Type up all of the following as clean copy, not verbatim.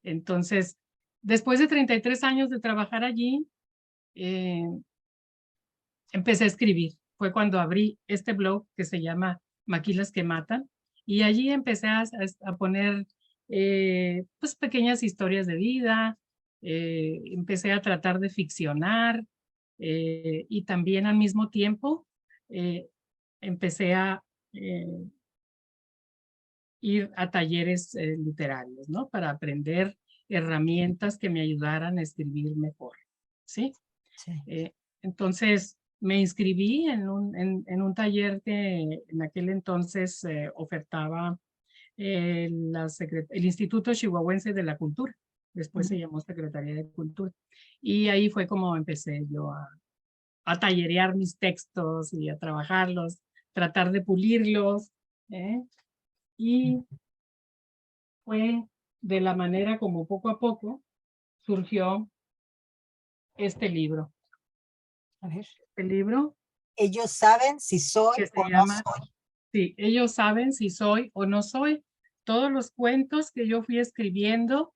Entonces, después de 33 años de trabajar allí, empecé a escribir. Fue cuando abrí este blog que se llama Maquilas que Matan, y allí empecé a poner pues pequeñas historias de vida, empecé a tratar de ficcionar, y también al mismo tiempo empecé a ir a talleres literarios, ¿no? Para aprender herramientas que me ayudaran a escribir mejor, ¿sí? Sí. Entonces me inscribí en un taller que en aquel entonces ofertaba el Instituto Chihuahuense de la Cultura, después se llamó Secretaría de Cultura, y ahí fue como empecé yo a tallerear mis textos y a trabajarlos, tratar de pulirlos, ¿eh? Y fue de la manera como poco a poco surgió este libro. A ver. Este libro Ellos saben si soy que se o no llama, soy. sí, ellos saben si soy o no soy. Todos los cuentos que yo fui escribiendo,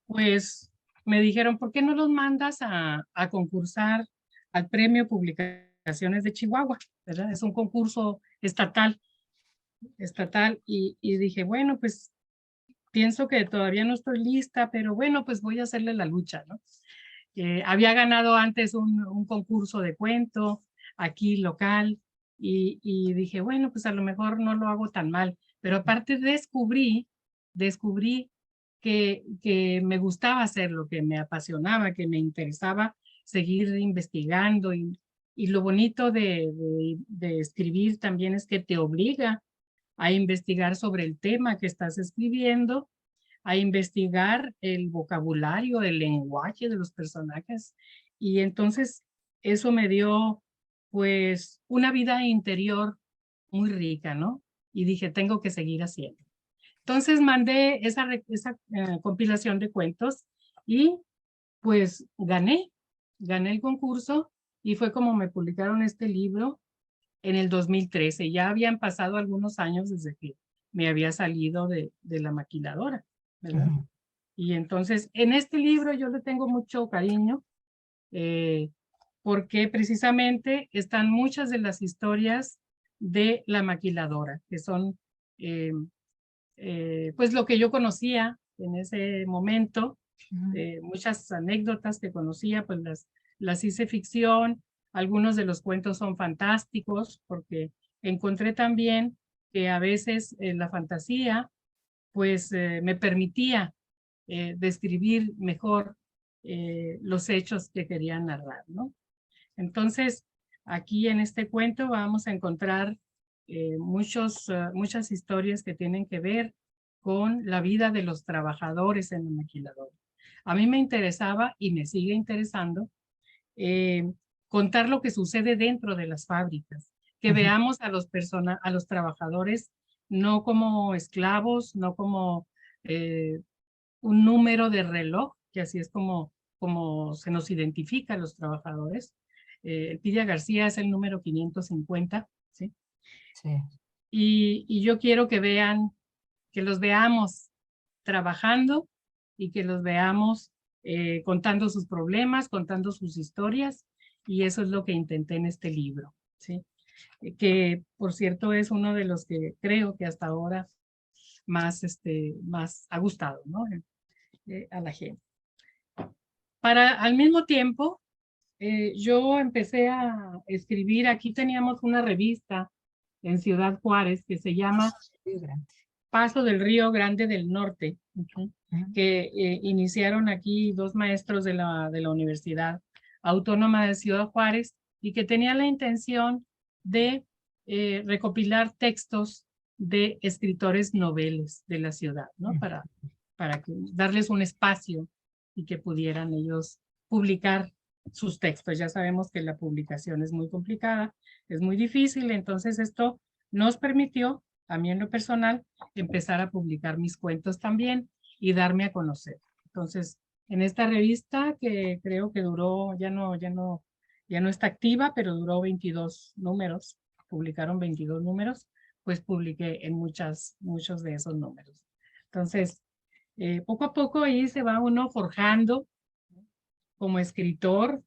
pues me dijeron, ¿por qué no los mandas a concursar al Premio Publicaciones de Chihuahua? ¿Verdad? Es un concurso estatal, y dije, bueno, pues pienso que todavía no estoy lista, pero bueno, pues voy a hacerle la lucha, ¿no? Había ganado antes un concurso de cuento aquí local, y dije, bueno, pues a lo mejor no lo hago tan mal, pero aparte descubrí que me gustaba hacerlo, que me apasionaba, que me interesaba seguir investigando, y lo bonito de escribir también es que te obliga a investigar sobre el tema que estás escribiendo, a investigar el vocabulario, el lenguaje de los personajes. Y entonces eso me dio pues una vida interior muy rica, ¿no? Y dije, tengo que seguir haciendo. Entonces mandé esa compilación de cuentos y pues gané el concurso, y fue como me publicaron este libro en el 2013. Ya habían pasado algunos años desde que me había salido de la maquiladora, ¿verdad? Y entonces en este libro yo le tengo mucho cariño, eh, porque precisamente están muchas de las historias de la maquiladora, que son pues lo que yo conocía en ese momento, muchas anécdotas que conocía, pues las hice ficción. Algunos de los cuentos son fantásticos, porque encontré también que a veces la fantasía pues me permitía describir mejor los hechos que quería narrar, ¿no? Entonces, aquí en este cuento vamos a encontrar muchas historias que tienen que ver con la vida de los trabajadores en la maquiladora. A mí me interesaba y me sigue interesando eh, contar lo que sucede dentro de las fábricas, que veamos a los trabajadores no como esclavos, no como un número de reloj, que así es como se nos identifica a los trabajadores. Pidia García es el número 550, ¿sí? Sí. Y yo quiero que los veamos trabajando, y que los veamos contando sus problemas, contando sus historias, y eso es lo que intenté en este libro, ¿sí? Que por cierto es uno de los que creo que hasta ahora más ha gustado, ¿no? A la gente. Al mismo tiempo, yo empecé a escribir. Aquí teníamos una revista en Ciudad Juárez que se llama Paso del Río Grande del Norte, que iniciaron aquí dos maestros de la Universidad Autónoma de Ciudad Juárez, y que tenía la intención de recopilar textos de escritores noveles de la ciudad, ¿no? Para darles un espacio y que pudieran ellos publicar sus textos. Ya sabemos que la publicación es muy complicada, es muy difícil, entonces esto nos permitió, a mí en lo personal, empezar a publicar mis cuentos también y darme a conocer. Entonces, en esta revista, que creo que duró, ya no está activa, pero duró 22 números, publicaron 22 números, pues publiqué en muchos de esos números. Entonces, Poco a poco ahí se va uno forjando como escritor,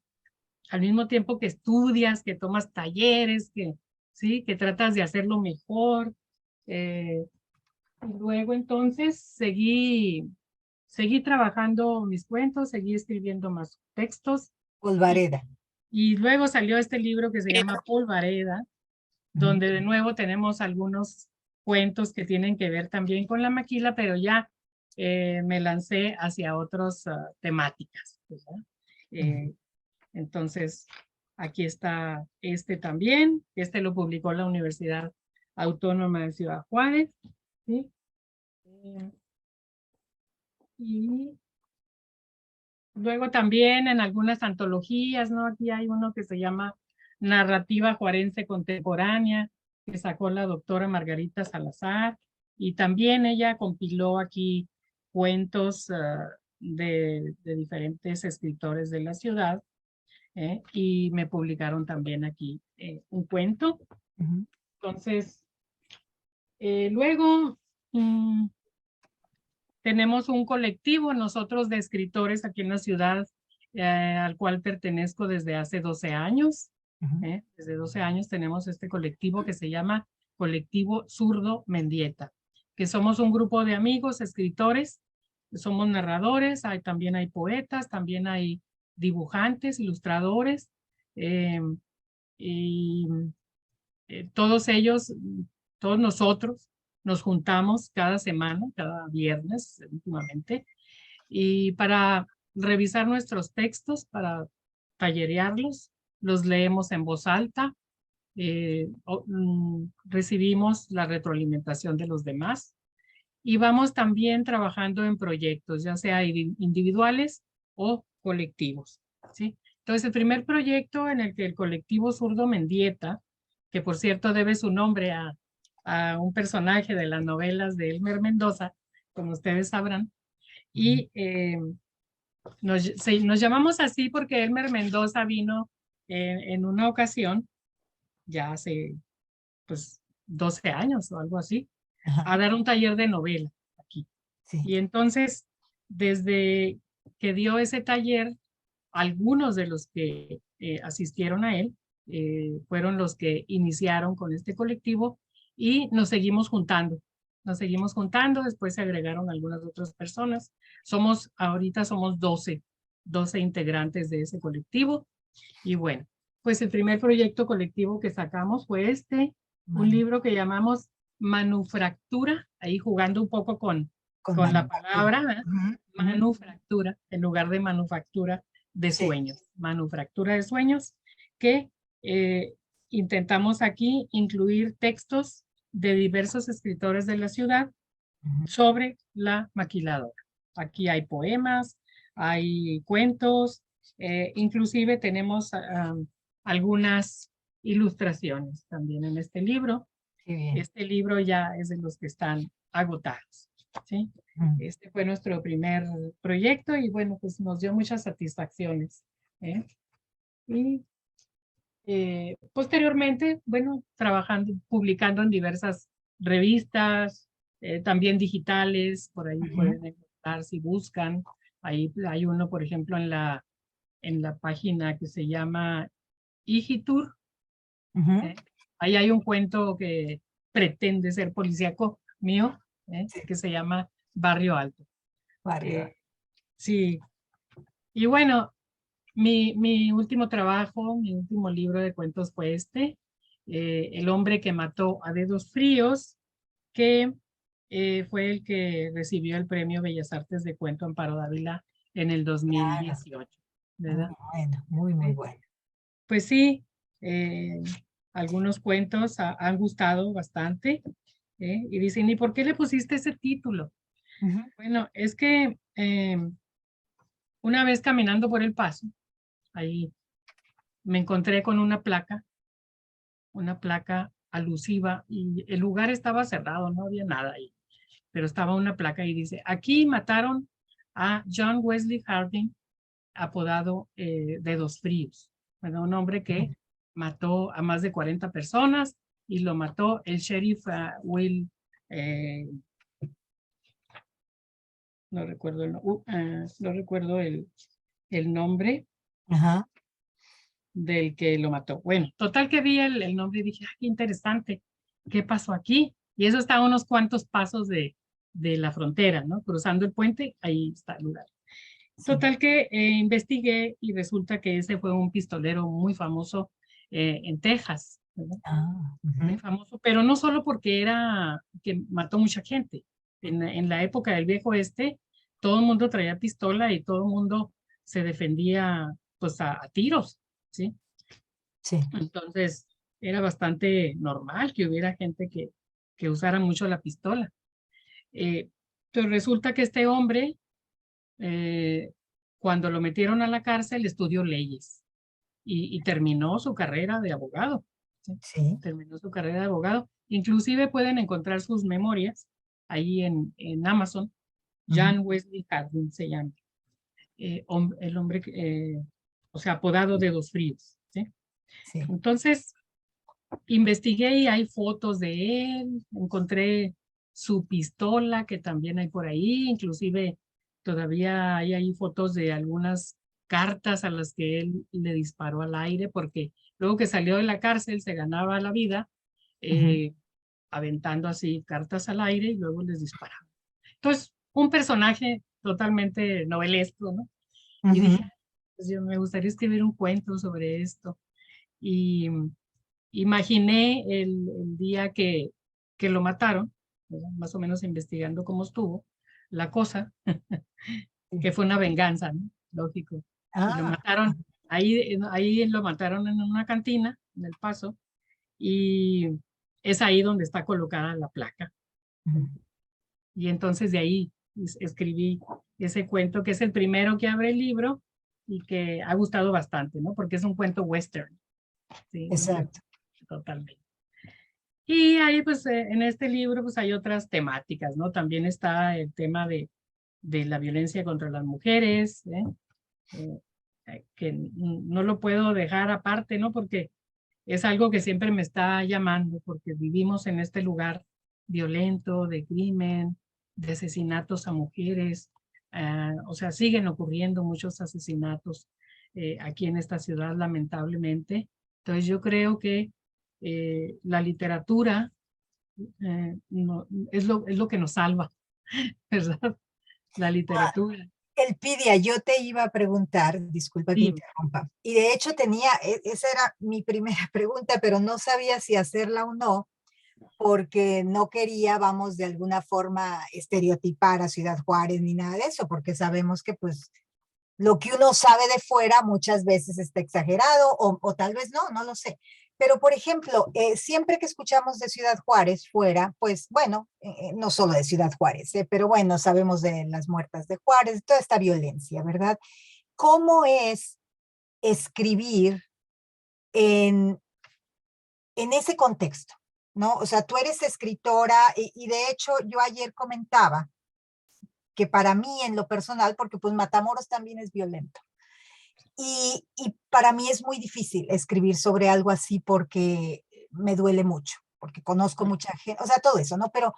al mismo tiempo que estudias, que tomas talleres, sí, que tratas de hacerlo mejor. Y luego entonces seguí trabajando mis cuentos, seguí escribiendo más textos y, Polvareda. y luego salió este libro que se llama Polvareda, Ujú. donde de nuevo tenemos algunos cuentos que tienen que ver también con la maquila, pero ya me lancé hacia otras temáticas, ¿verdad? Ujú. Entonces, aquí está este también. Este lo publicó la Universidad Autónoma de Ciudad Juárez. ¿Sí? Y luego también en algunas antologías, ¿no? Aquí hay uno que se llama Narrativa Juarense Contemporánea, que sacó la doctora Margarita Salazar. Y también ella compiló aquí cuentos de diferentes escritores de la ciudad. Y me publicaron también aquí un cuento. Ujú. Entonces, luego tenemos un colectivo nosotros de escritores aquí en la ciudad al cual pertenezco desde hace 12 años. Ujú. Desde 12 años tenemos este colectivo que se llama Colectivo Zurdo Mendieta, que somos un grupo de amigos, escritores, somos narradores, también hay poetas, también hay dibujantes, ilustradores, eh, y todos ellos, todos nosotros nos juntamos cada semana, cada viernes últimamente, y para revisar nuestros textos, para tallerearlos, los leemos en voz alta, recibimos la retroalimentación de los demás y vamos también trabajando en proyectos, ya sea individuales o colectivos, ¿sí? Entonces, el primer proyecto en el que el colectivo Zurdo Mendieta, que por cierto debe su nombre a un personaje de las novelas de Elmer Mendoza, como ustedes sabrán, y nos llamamos así porque Elmer Mendoza vino en una ocasión, ya hace pues 12 años o algo así, Ajá. a dar un taller de novela aquí. Sí. Y entonces, desde que dio ese taller, algunos de los que asistieron a él fueron los que iniciaron con este colectivo y nos seguimos juntando. Nos seguimos juntando, después se agregaron algunas otras personas. Ahorita somos 12 integrantes de ese colectivo. Y bueno, pues el primer proyecto colectivo que sacamos fue un libro que llamamos Manufactura, ahí jugando un poco Con con la manufactura. palabra, Ujú, ujú. manufactura, en lugar de manufactura de Sí. sueños, manufactura de sueños, que intentamos aquí incluir textos de diversos escritores de la ciudad Ujú. sobre la maquiladora. Aquí hay poemas, hay cuentos, inclusive tenemos algunas ilustraciones también en este libro. Qué bien. Este libro ya es de los que están agotados, ¿sí? Ujú. Este fue nuestro primer proyecto y bueno, pues nos dio muchas satisfacciones. ¿Eh? Y posteriormente, bueno, trabajando, publicando en diversas revistas, también digitales, por ahí Ujú. pueden encontrar si buscan. Ahí hay uno, por ejemplo, en la página que se llama Igitur. Ujú. ¿Eh? Ahí hay un cuento que pretende ser policíaco mío, Sí. que se llama Barrio Alto. Barrio. Sí, y bueno, mi último trabajo, mi último libro de cuentos fue El hombre que mató a dedos fríos, que fue el que recibió el premio Bellas Artes de Cuento Amparo Dávila en el Claro. 2018, Muy ¿verdad? bueno, muy, muy Sí. bueno. Pues sí, algunos cuentos han gustado bastante, y dicen, ¿y por qué le pusiste ese título? Ujú. Bueno, es que una vez caminando por el paso, ahí me encontré con una placa alusiva y el lugar estaba cerrado, no había nada ahí, pero estaba una placa y dice, aquí mataron a John Wesley Harding, apodado Dedos Fríos. Bueno, un hombre que mató a más de 40 personas y lo mató el sheriff Will, no recuerdo no recuerdo el nombre Ajá. del que lo mató. Bueno, total que vi el nombre y dije, qué interesante, ¿qué pasó aquí? Y eso está a unos cuantos pasos de la frontera, ¿no? Cruzando el puente, ahí está el lugar. Sí. Total que investigué y resulta que ese fue un pistolero muy famoso en Texas, ¿verdad? Ah, Muy ujú. famoso, pero no solo porque que mató mucha gente. En la época del viejo oeste, todo el mundo traía pistola y todo el mundo se defendía pues a tiros, ¿sí? Sí. Entonces era bastante normal que hubiera gente que usara mucho la pistola. Pero resulta que este hombre, eh, cuando lo metieron a la cárcel, estudió leyes y terminó su carrera de abogado, ¿sí? Sí. Terminó su carrera de abogado. Inclusive pueden encontrar sus memorias ahí en Amazon. Ujú. John Wesley Hardin se llama. El hombre, o sea, apodado de Dos Fríos, ¿sí? Sí. Entonces, investigué y hay fotos de él, encontré su pistola que también hay por ahí, inclusive todavía hay ahí fotos de algunas cartas a las que él le disparó al aire, porque luego que salió de la cárcel se ganaba la vida Ujú. aventando así cartas al aire y luego les disparaba. Entonces, un personaje totalmente novelesco, ¿no? Y Ujú. dije, pues yo me gustaría escribir un cuento sobre esto. Y imaginé el día que lo mataron, ¿verdad? Más o menos investigando cómo estuvo la cosa, Sí. que fue una venganza, ¿no? Lógico. Y lo Ah, mataron, ahí lo mataron en una cantina, en El Paso, y es ahí donde está colocada la placa. ujú. Y entonces de ahí escribí ese cuento, que es el primero que abre el libro y que ha gustado bastante, ¿no? Porque es un cuento western, ¿sí? Un cuento Exacto. totalmente. Y ahí, pues, en este libro, pues, hay otras temáticas, ¿no? También está el tema de la violencia contra las mujeres, ¿eh? Que no lo puedo dejar aparte, ¿no? Porque es algo que siempre me está llamando, porque vivimos en este lugar violento, de crimen, de asesinatos a mujeres. O sea, siguen ocurriendo muchos asesinatos aquí en esta ciudad, lamentablemente. Entonces, yo creo que la literatura es lo que nos salva, ¿verdad? La literatura. Elpidia, yo te iba a preguntar, disculpa que Dime. interrumpa, y de hecho tenía, esa era mi primera pregunta, pero no sabía si hacerla o no, porque no quería, vamos, de alguna forma estereotipar a Ciudad Juárez ni nada de eso, porque sabemos que pues lo que uno sabe de fuera muchas veces está exagerado o tal vez no, no lo sé. Pero, por ejemplo, siempre que escuchamos de Ciudad Juárez fuera, pues bueno, no solo de Ciudad Juárez, pero bueno, sabemos de las muertas de Juárez, de toda esta violencia, ¿verdad? ¿Cómo es escribir en, en ese contexto? ¿No? O sea, tú eres escritora y de hecho yo ayer comentaba que para mí en lo personal, porque pues Matamoros también es violento, y para mí es muy difícil escribir sobre algo así porque me duele mucho, porque conozco mucha gente, o sea, todo eso, ¿no? Pero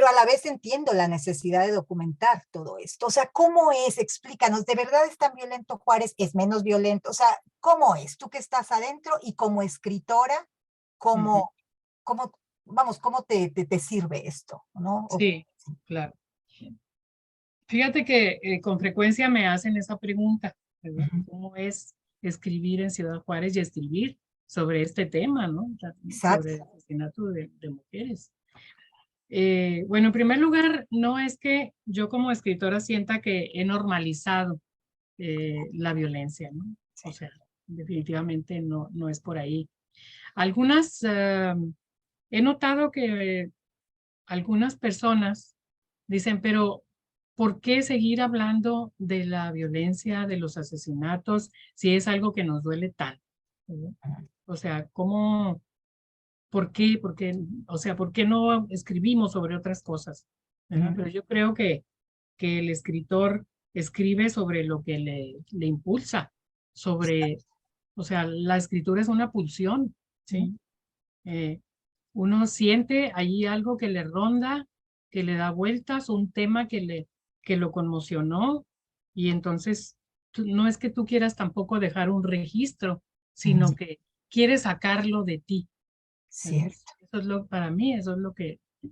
a la vez entiendo la necesidad de documentar todo esto. O sea, ¿cómo es? Explícanos, ¿de verdad es tan violento Juárez? ¿Es menos violento? O sea, ¿cómo es? Tú que estás adentro y como escritora, Ujú. ¿cómo, cómo vamos, cómo te sirve esto? ¿No? Sí, claro. Fíjate que con frecuencia me hacen esa pregunta, ¿verdad? Ujú. ¿Cómo es escribir en Ciudad Juárez y escribir sobre este tema, ¿no? Sobre Exacto. el asesinato de mujeres. Bueno, en primer lugar, no es que yo como escritora sienta que he normalizado la violencia, ¿no? O Sí. sea, definitivamente no es por ahí. Algunas, he notado que algunas personas dicen, pero ¿por qué seguir hablando de la violencia, de los asesinatos, si es algo que nos duele tanto? ¿Verdad? Ujú. O sea, ¿cómo, por qué, o sea, por qué no escribimos sobre otras cosas? ¿Verdad? Ujú. Pero yo creo que el escritor escribe sobre lo que le impulsa, sobre, o sea, la escritura es una pulsión, Ujú. ¿sí? Eh, Uno siente allí algo que le ronda, que le da vueltas, un tema que lo conmocionó y entonces no es que tú quieras tampoco dejar un registro, sino que quieres sacarlo de ti. ¿Verdad? Cierto. Eso es para mí, eso es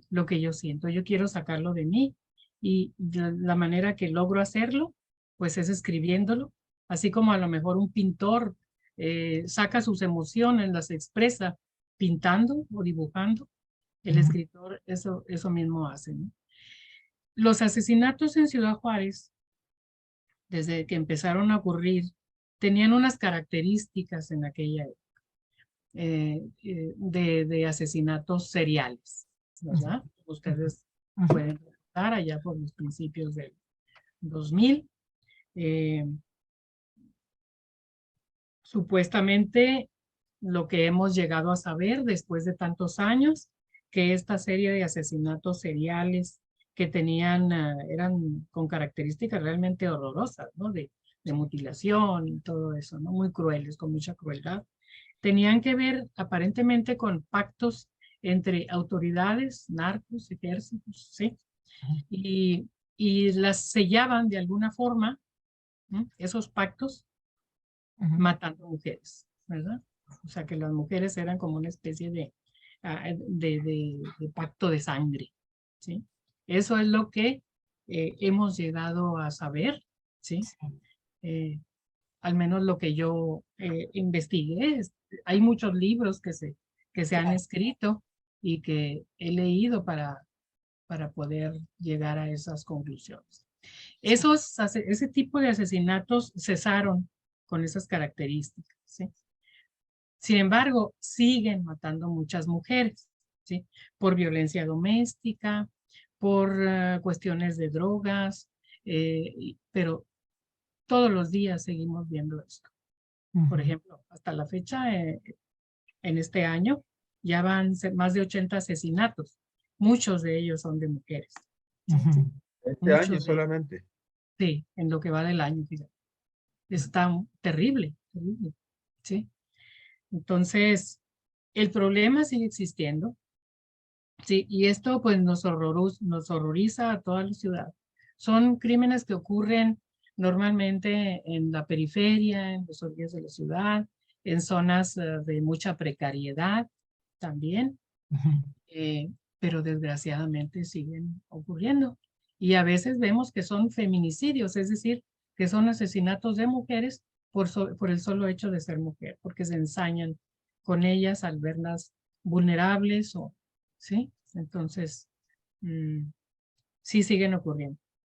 lo que yo siento. Yo quiero sacarlo de mí y la manera que logro hacerlo, pues es escribiéndolo, así como a lo mejor un pintor saca sus emociones, las expresa pintando o dibujando. El escritor eso mismo hace, ¿no? Los asesinatos en Ciudad Juárez, desde que empezaron a ocurrir, tenían unas características en aquella época de asesinatos seriales, ¿verdad? Ustedes pueden recordar allá por los principios del 2000. Supuestamente lo que hemos llegado a saber después de tantos años, que esta serie de asesinatos seriales que tenían, eran con características realmente horrorosas, ¿no? De mutilación y todo eso, ¿no? Muy crueles, con mucha crueldad. Tenían que ver aparentemente con pactos entre autoridades, narcos, ejércitos, ¿sí? Y las sellaban de alguna forma, ¿no? Esos pactos matando mujeres, ¿verdad? O sea que las mujeres eran como una especie de pacto de sangre, ¿sí? Eso es lo que hemos llegado a saber, ¿sí? Al menos lo que yo investigué. Hay muchos libros que se han escrito y que he leído para poder llegar a esas conclusiones. Ese tipo de asesinatos cesaron con esas características, ¿sí? Sin embargo, siguen matando muchas mujeres, ¿sí? Por violencia doméstica, por cuestiones de drogas, pero todos los días seguimos viendo esto. Por ejemplo, hasta la fecha, en este año, ya van más de 80 asesinatos. Muchos de ellos son de mujeres. Este año solamente. Sí, en lo que va del año, fíjate. Está terrible, terrible, ¿sí? Entonces, el problema sigue existiendo, ¿sí? Y esto pues nos horroriza a toda la ciudad. Son crímenes que ocurren normalmente en la periferia, en las orillas de la ciudad, en zonas de mucha precariedad también, pero desgraciadamente siguen ocurriendo. Y a veces vemos que son feminicidios, es decir, que son asesinatos de mujeres por el solo hecho de ser mujer, porque se ensañan con ellas al verlas vulnerables, ¿sí? Entonces, sí siguen ocurriendo.